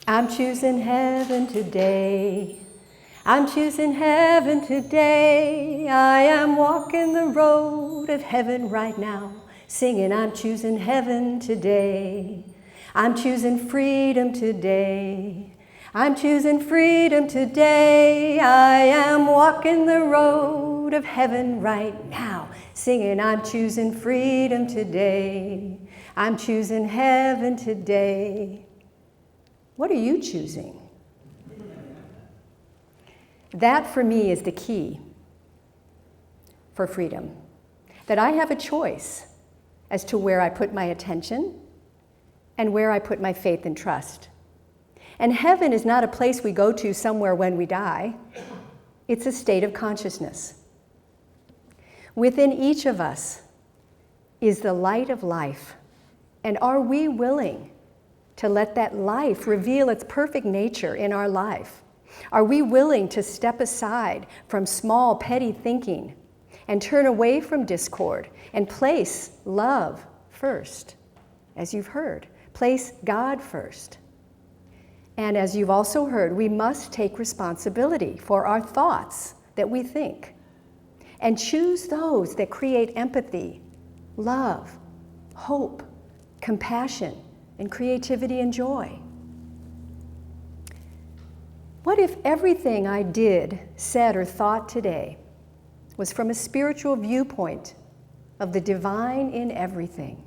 I'm choosing heaven today. I'm choosing heaven today. I am walking the road of heaven right now, singing, I'm choosing heaven today. I'm choosing freedom today. I'm choosing freedom today. I am walking the road of heaven right now, singing, I'm choosing freedom today. I'm choosing heaven today. What are you choosing? That for me is the key for freedom. That I have a choice as to where I put my attention and where I put my faith and trust. And heaven is not a place we go to somewhere when we die. It's a state of consciousness. Within each of us is the light of life. And are we willing to let that life reveal its perfect nature in our life? Are we willing to step aside from small, petty thinking and turn away from discord and place love first? As you've heard, place God first. And as you've also heard, we must take responsibility for our thoughts that we think and choose those that create empathy, love, hope, compassion, and creativity and joy. What if everything I did, said, or thought today was from a spiritual viewpoint of the divine in everything?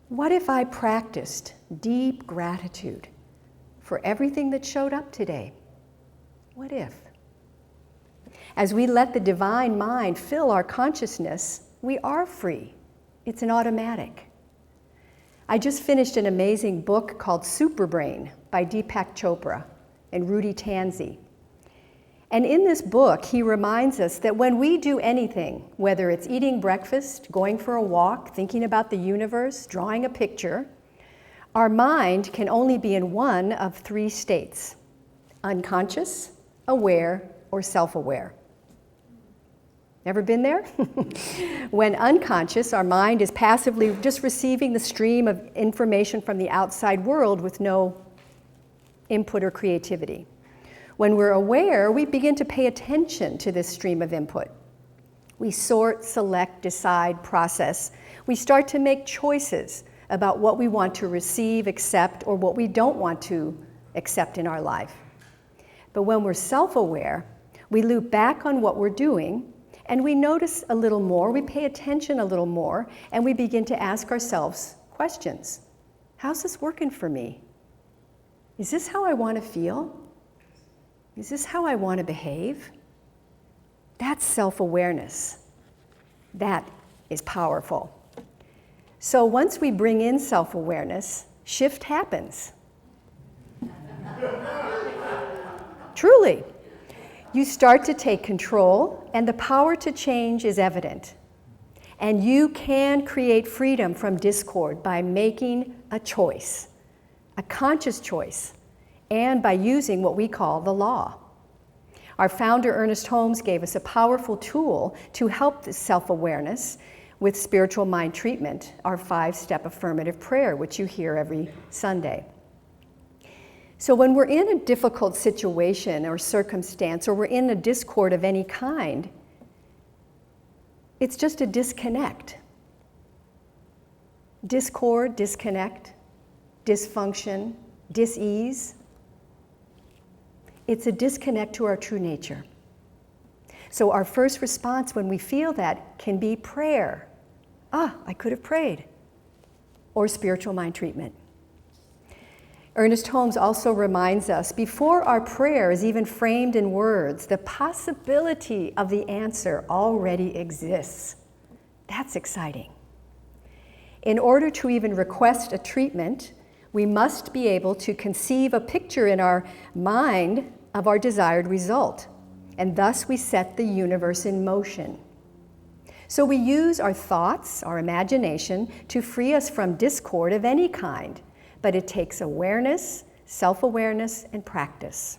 What if I practiced deep gratitude for everything that showed up today? What if? As we let the divine mind fill our consciousness, we are free. It's an automatic. I just finished an amazing book called Superbrain by Deepak Chopra and Rudy Tanzi. And in this book, he reminds us that when we do anything, whether it's eating breakfast, going for a walk, thinking about the universe, drawing a picture, our mind can only be in one of three states: unconscious, aware, or self-aware. Ever been there? When unconscious, our mind is passively just receiving the stream of information from the outside world with no input or creativity. When we're aware, we begin to pay attention to this stream of input. We sort, select, decide, process. We start to make choices about what we want to receive, accept, or what we don't want to accept in our life. But when we're self-aware, we loop back on what we're doing, and we notice a little more, we pay attention a little more, and we begin to ask ourselves questions. How's this working for me? Is this how I want to feel? Is this how I want to behave? That's self-awareness. That is powerful. So once we bring in self-awareness, shift happens. Truly. You start to take control, and the power to change is evident. And you can create freedom from discord by making a choice, a conscious choice, and by using what we call the law. Our founder, Ernest Holmes, gave us a powerful tool to help this self-awareness with spiritual mind treatment, our 5-step affirmative prayer, which you hear every Sunday. So when we're in a difficult situation or circumstance, or we're in a discord of any kind, it's just a disconnect. Discord, disconnect, dysfunction, dis-ease. It's a disconnect to our true nature. So our first response when we feel that can be prayer. I could have prayed. Or spiritual mind treatment. Ernest Holmes also reminds us, before our prayer is even framed in words, the possibility of the answer already exists. That's exciting. In order to even request a treatment, we must be able to conceive a picture in our mind of our desired result, and thus we set the universe in motion. So we use our thoughts, our imagination, to free us from discord of any kind. But it takes awareness, self-awareness, and practice.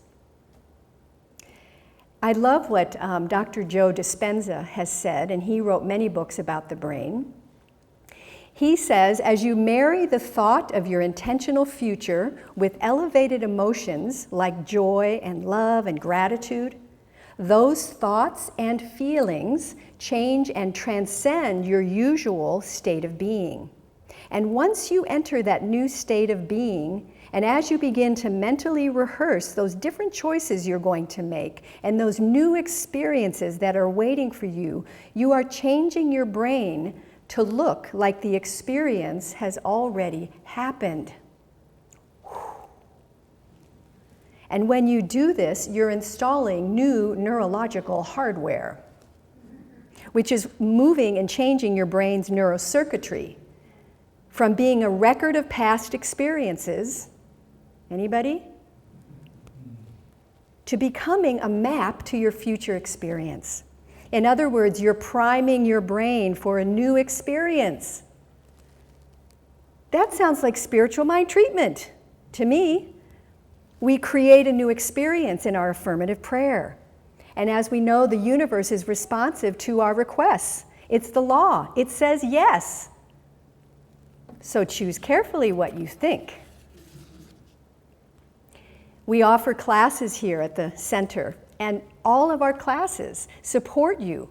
I love what Dr. Joe Dispenza has said, and he wrote many books about the brain. He says, as you marry the thought of your intentional future with elevated emotions like joy and love and gratitude, those thoughts and feelings change and transcend your usual state of being. And once you enter that new state of being, and as you begin to mentally rehearse those different choices you're going to make and those new experiences that are waiting for you, you are changing your brain to look like the experience has already happened. And when you do this, you're installing new neurological hardware, which is moving and changing your brain's neurocircuitry from being a record of past experiences, anybody? To becoming a map to your future experience. In other words, you're priming your brain for a new experience. That sounds like spiritual mind treatment to me. We create a new experience in our affirmative prayer. And as we know, the universe is responsive to our requests. It's the law. It says yes. So choose carefully what you think. We offer classes here at the center, and all of our classes support you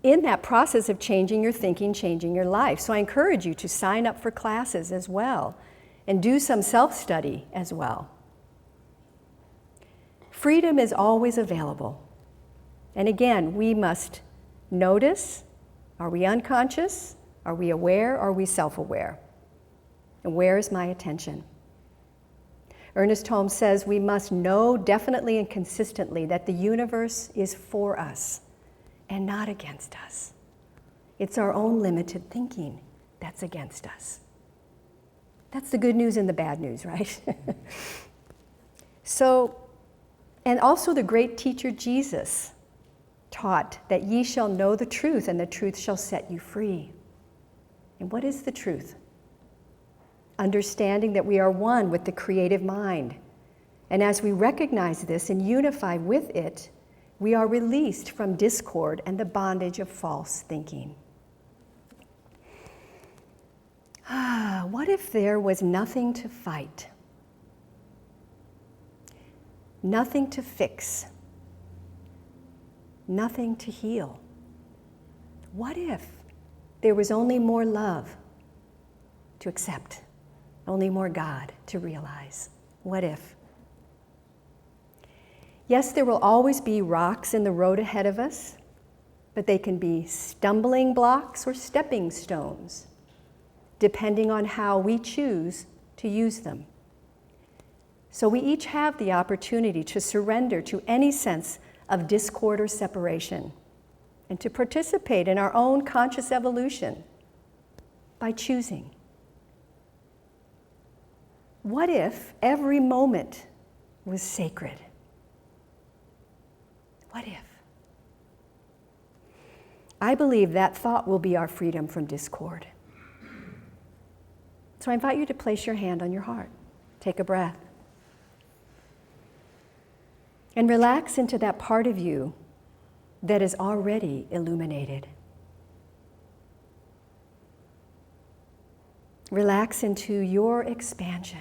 in that process of changing your thinking, changing your life. So I encourage you to sign up for classes as well and do some self-study as well. Freedom is always available. And again, we must notice, are we unconscious? Are we aware? Are we self-aware? And where is my attention? Ernest Holmes says we must know definitely and consistently that the universe is for us and not against us. It's our own limited thinking that's against us. That's the good news and the bad news, right? So, and also the great teacher Jesus taught that ye shall know the truth and the truth shall set you free. And what is the truth? Understanding that we are one with the creative mind. And as we recognize this and unify with it, we are released from discord and the bondage of false thinking. What if there was nothing to fight? Nothing to fix? Nothing to heal? What if there was only more love to accept? Only more God to realize? What if? Yes, there will always be rocks in the road ahead of us, but they can be stumbling blocks or stepping stones, depending on how we choose to use them. So we each have the opportunity to surrender to any sense of discord or separation and to participate in our own conscious evolution by choosing. What if every moment was sacred? What if? I believe that thought will be our freedom from discord. So I invite you to place your hand on your heart. Take a breath. And relax into that part of you that is already illuminated. Relax into your expansion.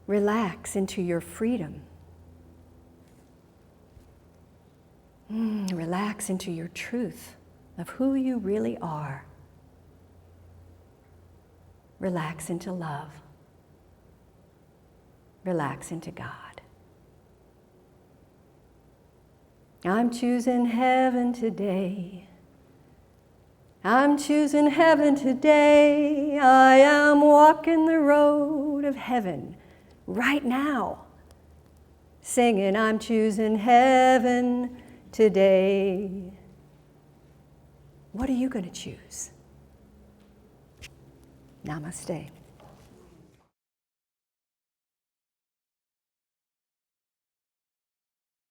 Relax into your freedom. Relax into your truth of who you really are. Relax into love. Relax into God. I'm choosing heaven today. I'm choosing heaven today. I am walking the road of heaven right now, singing, I'm choosing heaven today. What are you going to choose? Namaste.